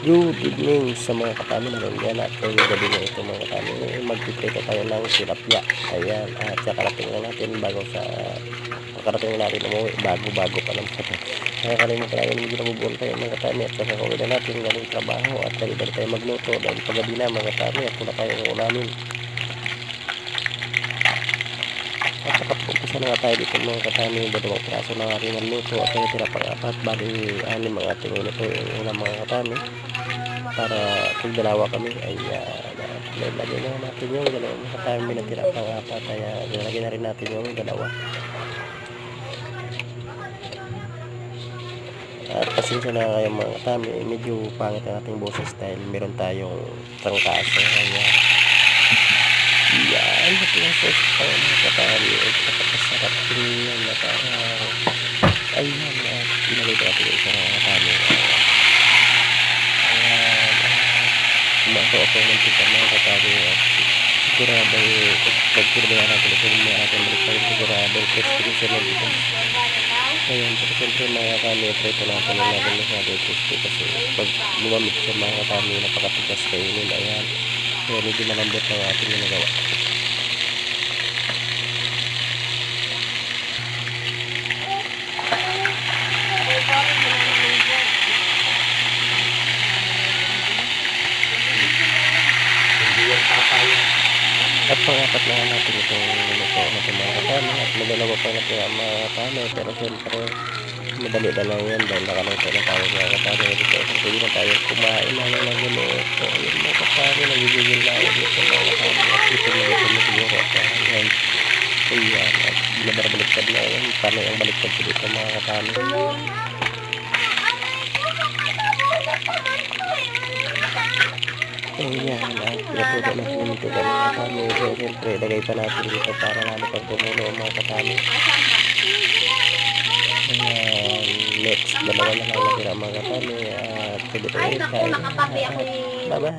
Good evening sa mga katami na ganyan at ngayong gabi na ito mga katami. Magpiprito tayo ng tilapia. Ayan, at kakarating na natin bago sa kakarating na natin umuwi. Bago pa lang sa ito. Nakakalimutan natin medyo nabubuon tayo mga katami at kakauwi na natin galing trabaho at dali-dali tayo magluto dahil paggabi na mga katami at wala tayong ulamin. At nakapumpisa na nga tayo dito mga katami. Dalawang praso ng aking naluto at tayo tira pang-apat. Bali, anim ang ating luto yung unang mga katami. Para kung dalawa kami ay lagyan na natin yung dalawang mga katami na tira pang-apat. Kaya lagyan na rin natin yung dalawa. At pasensya na kayo mga katami. Medyo pangit ang ating boses dahil meron tayong trangkaso. Yan, yung sauce pang mga katami. Napakasarap din yan na parang ayan na pinalito natin yung isang mga katami. Kumaso ako ng tika mga katami at sigurado pagpirma natin ito mga natin balik tayo sigurado crispy na dito. Ayan, pero siyempre mga katami ito natin yung natin masyado crispy kasi pag lumamit siya mga katami napakatigas kainin. Ayan, kaya medyo malambot ang ating ginagawa. At pangapat na natin itong luto natin mga katami at magdalawa pa natin ang mga katami pero siyempre madali na lang yan dahil nakaluto na tayo mga katami dito hindi na tayo kumain na lang ng luto yung mga katami nagigigil na ako dito mga katami at ito na ito na siguro at ayan at binabaliktad na yan paano yung baliktad ko dito mga katami. Ayan, at pinatuto na siya nito mga katami. So, siyempre, lagay pa natin dito para lalo pag kumulo mga katami. Ayan, next, dalawa na lang natira mga katami. At pwede tayo kain. Bye-bye.